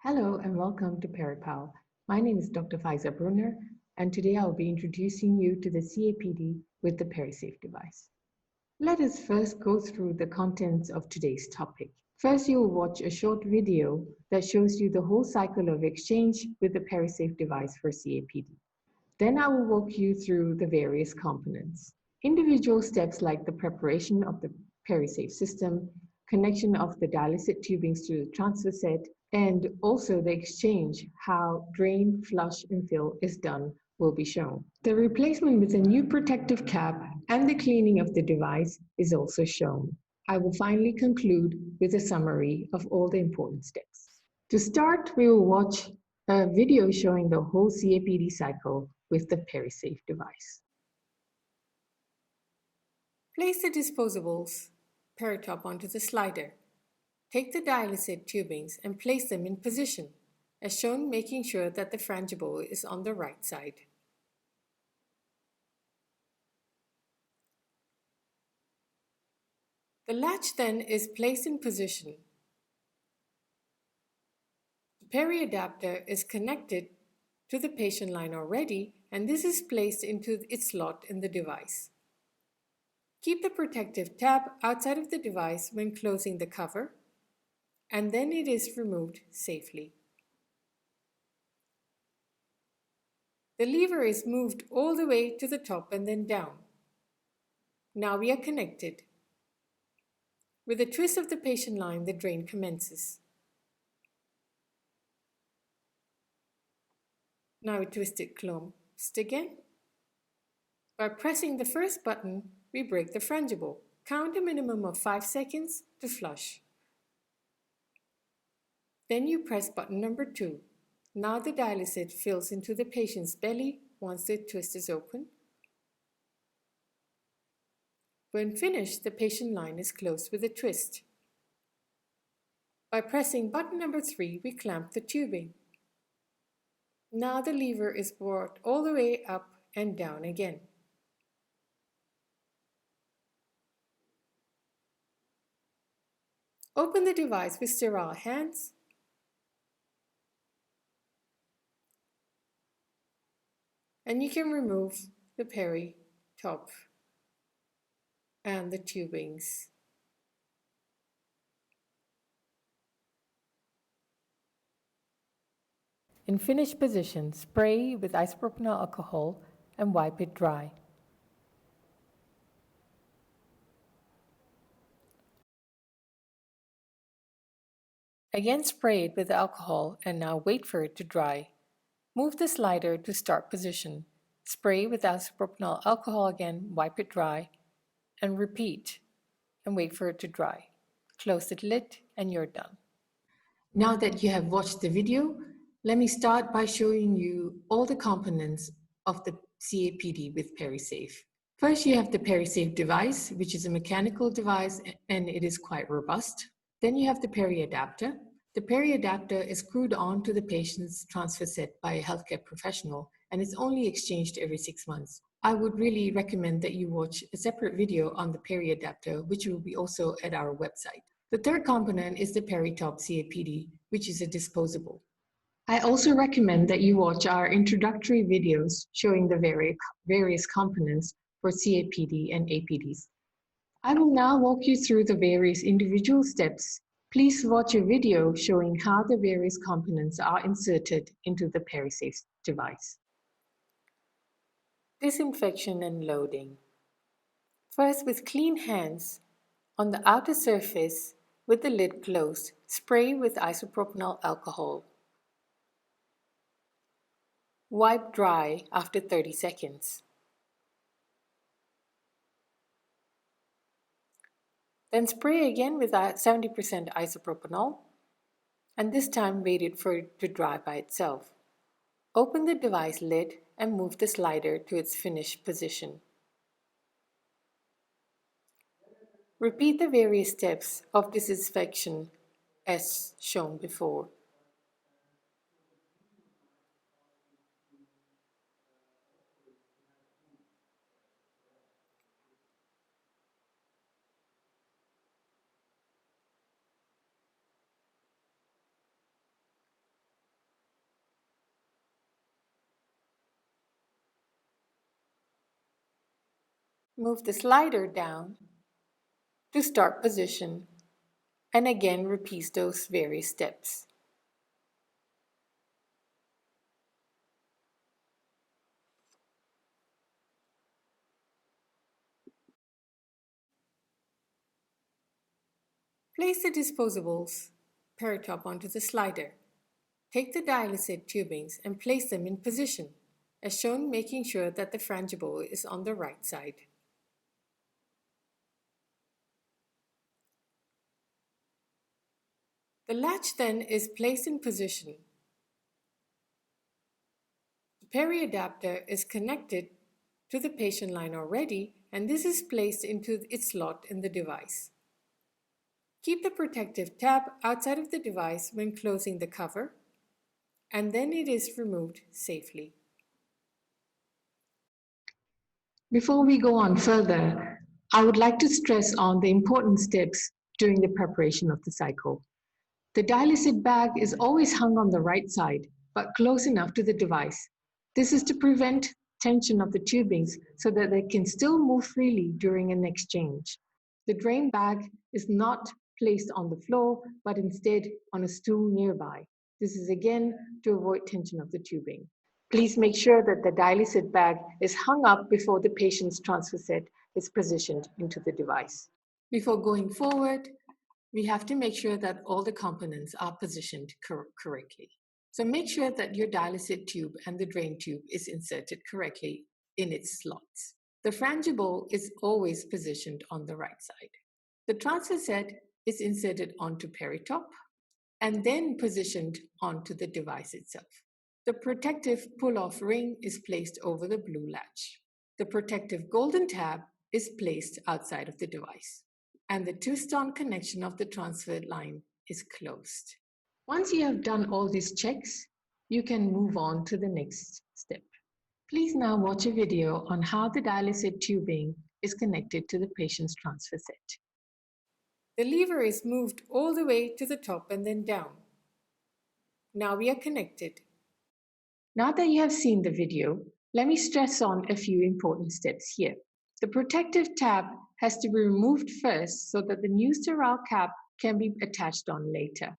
Hello and welcome to PeriPal. My name is Dr. Faiza Brunner, and today I'll be introducing you to the CAPD with the PeriSafe device. Let us first go through the contents of today's topic. First, you will watch a short video that shows you the whole cycle of exchange with the PeriSafe device for CAPD. Then I will walk you through the various components. Individual steps like the preparation of the PeriSafe system, connection of the dialysate tubings to the transfer set, and also the exchange, how drain, flush, and fill is done will be shown. The replacement with a new protective cap and the cleaning of the device is also shown. I will finally conclude with a summary of all the important steps. To start, we will watch a video showing the whole CAPD cycle with the PeriSafe device. Place the disposables peritop onto the slider. Take the dialysate tubings and place them in position, as shown, making sure that the frangible is on the right side. The latch then is placed in position. The peri-adapter is connected to the patient line already, and this is placed into its slot in the device. Keep the protective tab outside of the device when closing the cover, and then it is removed safely. The lever is moved all the way to the top and then down. Now we are connected. With a twist of the patient line, the drain commences. Now we twist it closed again. By pressing the first button, we break the frangible. Count a minimum of 5 seconds to flush. Then you press button number 2. Now the dialysate fills into the patient's belly once the twist is open. When finished, the patient line is closed with a twist. By pressing button number 3, we clamp the tubing. Now the lever is brought all the way up and down again. Open the device with sterile hands. And you can remove the peri top and the tubings. In finished position, spray with isopropyl alcohol and wipe it dry. Again spray it with alcohol and now wait for it to dry. Move the slider to start position. Spray with isopropyl alcohol again, wipe it dry, and repeat, and wait for it to dry. Close the lid and you're done. Now that you have watched the video, let me start by showing you all the components of the CAPD with PeriSafe. First, you have the PeriSafe device, which is a mechanical device and it is quite robust. Then you have the peri-adapter. The peri-adapter is screwed on to the patient's transfer set by a healthcare professional and is only exchanged every 6 months. I would really recommend that you watch a separate video on the peri-adapter, which will be also at our website. The third component is the PeriTop CAPD, which is a disposable. I also recommend that you watch our introductory videos showing the various components for CAPD and APDs. I will now walk you through the various individual steps. Please watch a video showing how the various components are inserted into the PeriSafe device. Disinfection and loading. First, with clean hands, on the outer surface with the lid closed, spray with isopropyl alcohol. Wipe dry after 30 seconds. Then spray again with 70% isopropanol, and this time wait it for it to dry by itself. Open the device lid and move the slider to its finished position. Repeat the various steps of disinfection as shown before. Move the slider down to start position and again repeat those various steps. Place the disposables peritop onto the slider. Take the dialysate tubings and place them in position, as shown, making sure that the frangible is on the right side. The latch then is placed in position. The peri adapter is connected to the patient line already, and this is placed into its slot in the device. Keep the protective tab outside of the device when closing the cover, and then it is removed safely. Before we go on further, I would like to stress on the important steps during the preparation of the cycle. The dialysate bag is always hung on the right side, but close enough to the device. This is to prevent tension of the tubings so that they can still move freely during an exchange. The drain bag is not placed on the floor, but instead on a stool nearby. This is again to avoid tension of the tubing. Please make sure that the dialysate bag is hung up before the patient's transfer set is positioned into the device. Before going forward, we have to make sure that all the components are positioned correctly. So make sure that your dialysate tube and the drain tube is inserted correctly in its slots. The frangible is always positioned on the right side. The transfer set is inserted onto peritop and then positioned onto the device itself. The protective pull-off ring is placed over the blue latch. The protective golden tab is placed outside of the device, and the twist-on connection of the transfer line is closed. Once you have done all these checks, you can move on to the next step. Please now watch a video on how the dialysate tubing is connected to the patient's transfer set. The lever is moved all the way to the top and then down. Now we are connected. Now that you have seen the video, let me stress on a few important steps here. The protective tab has to be removed first so that the new sterile cap can be attached on later.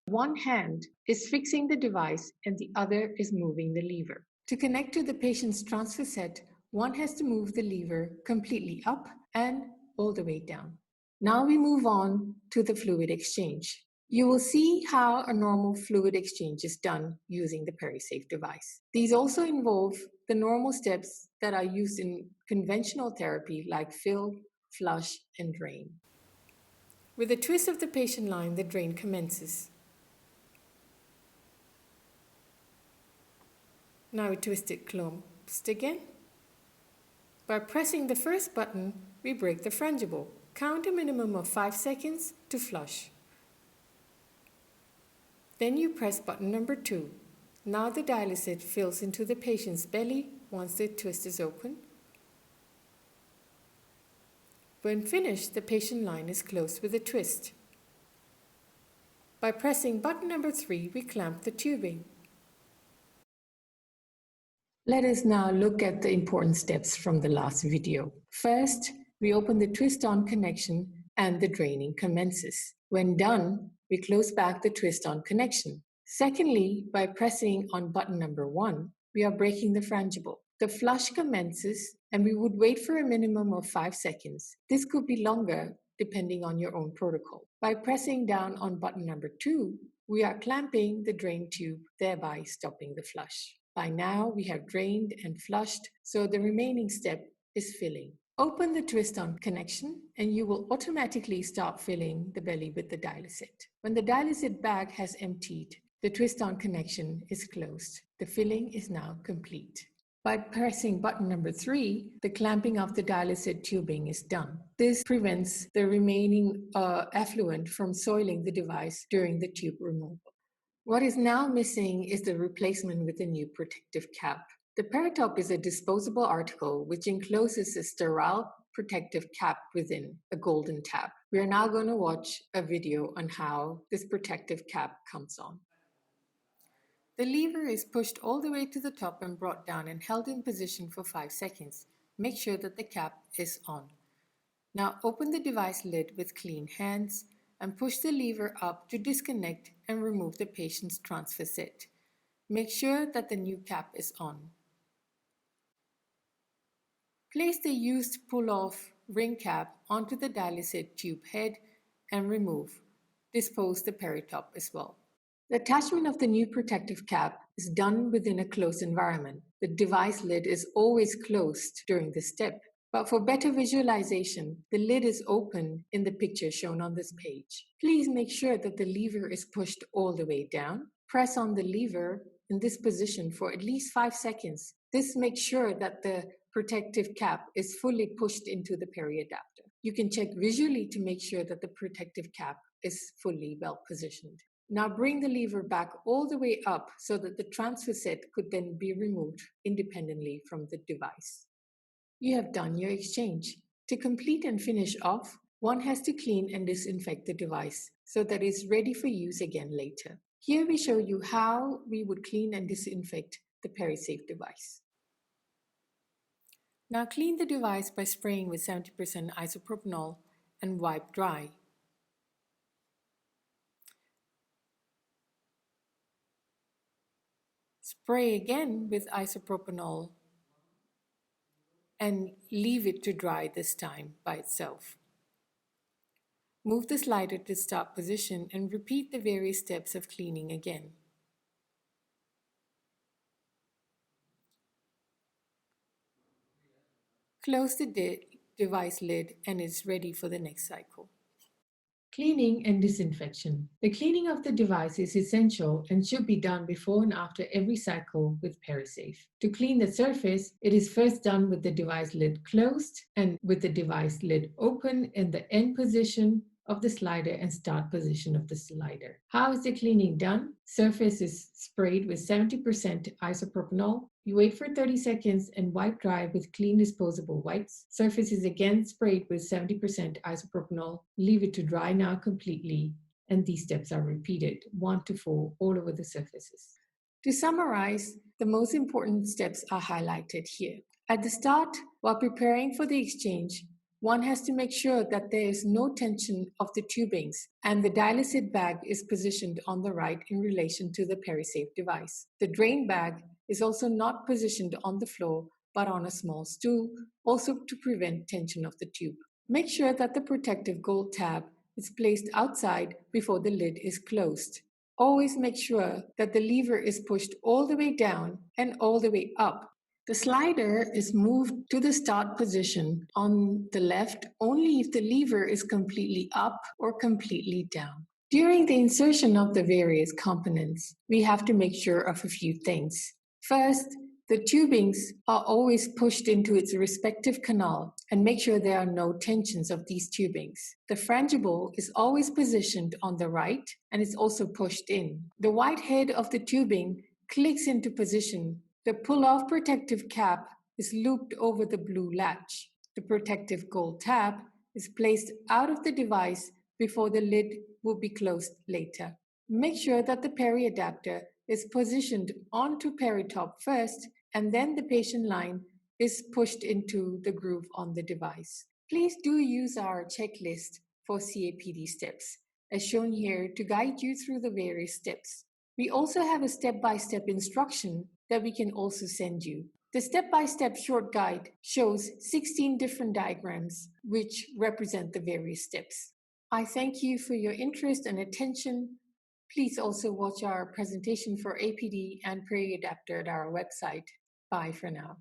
One hand is fixing the device and the other is moving the lever. To connect to the patient's transfer set, one has to move the lever completely up and all the way down. Now we move on to the fluid exchange. You will see how a normal fluid exchange is done using the PeriSafe device. These also involve the normal steps that are used in conventional therapy like fill, flush, and drain. With a twist of the patient line, the drain commences. Now we twist it closed again. By pressing the first button, we break the frangible. Count a minimum of 5 seconds to flush. Then you press button number 2. Now the dialysate fills into the patient's belly once the twist is open. When finished, the patient line is closed with a twist. By pressing button number 3, we clamp the tubing. Let us now look at the important steps from the last video. First, we open the twist-on connection and the draining commences. When done, we close back the twist-on connection. Secondly, by pressing on button number 1, we are breaking the frangible. The flush commences and we would wait for a minimum of 5 seconds. This could be longer depending on your own protocol. By pressing down on button number 2, we are clamping the drain tube, thereby stopping the flush. By now, we have drained and flushed, so the remaining step is filling. Open the twist-on connection and you will automatically start filling the belly with the dialysate. When the dialysate bag has emptied, the twist-on connection is closed. The filling is now complete. By pressing button number 3, the clamping of the dialysate tubing is done. This prevents the remaining effluent from soiling the device during the tube removal. What is now missing is the replacement with a new protective cap. The peritop is a disposable article which encloses a sterile protective cap within a golden tab. We are now going to watch a video on how this protective cap comes on. The lever is pushed all the way to the top and brought down and held in position for 5 seconds. Make sure that the cap is on. Now open the device lid with clean hands and push the lever up to disconnect and remove the patient's transfer set. Make sure that the new cap is on. Place the used pull-off ring cap onto the dialysate tube head and remove. Dispose the peritop as well. The attachment of the new protective cap is done within a closed environment. The device lid is always closed during this step. But for better visualization, the lid is open in the picture shown on this page. Please make sure that the lever is pushed all the way down. Press on the lever in this position for at least 5 seconds. This makes sure that the protective cap is fully pushed into the peri-adapter. You can check visually to make sure that the protective cap is fully well positioned. Now bring the lever back all the way up so that the transfer set could then be removed independently from the device. You have done your exchange. To complete and finish off, one has to clean and disinfect the device so that it's ready for use again later. Here we show you how we would clean and disinfect the PeriSafe device. Now clean the device by spraying with 70% isopropanol and wipe dry. Spray again with isopropanol and leave it to dry this time by itself. Move the slider to start position and repeat the various steps of cleaning again. Close the device lid and it's ready for the next cycle. Cleaning and disinfection. The cleaning of the device is essential and should be done before and after every cycle with PeriSafe. To clean the surface, it is first done with the device lid closed and with the device lid open in the end position of the slider and start position of the slider. How is the cleaning done? Surface is sprayed with 70% isopropanol. You wait for 30 seconds and wipe dry with clean disposable wipes. Surface is again sprayed with 70% isopropanol. Leave it to dry now completely, and these steps are repeated 1 to 4 all over the surfaces. To summarize, the most important steps are highlighted here. At the start, while preparing for the exchange, one has to make sure that there is no tension of the tubings and the dialysate bag is positioned on the right in relation to the PeriSafe device. The drain bag is also not positioned on the floor but on a small stool, also to prevent tension of the tube. Make sure that the protective gold tab is placed outside before the lid is closed. Always make sure that the lever is pushed all the way down and all the way up. The slider is moved to the start position on the left only if the lever is completely up or completely down. During the insertion of the various components, we have to make sure of a few things. First, the tubings are always pushed into its respective canal and make sure there are no tensions of these tubings. The frangible is always positioned on the right and is also pushed in. The white head of the tubing clicks into position. The pull-off protective cap is looped over the blue latch. The protective gold tab is placed out of the device before the lid will be closed later. Make sure that the peri-adapter is positioned onto peritop first, and then the patient line is pushed into the groove on the device. Please do use our checklist for CAPD steps, as shown here, to guide you through the various steps. We also have a step-by-step instruction that we can also send you. The step-by-step short guide shows 16 different diagrams which represent the various steps. I thank you for your interest and attention. Please also watch our presentation for APD and peri-adapter at our website. Bye for now.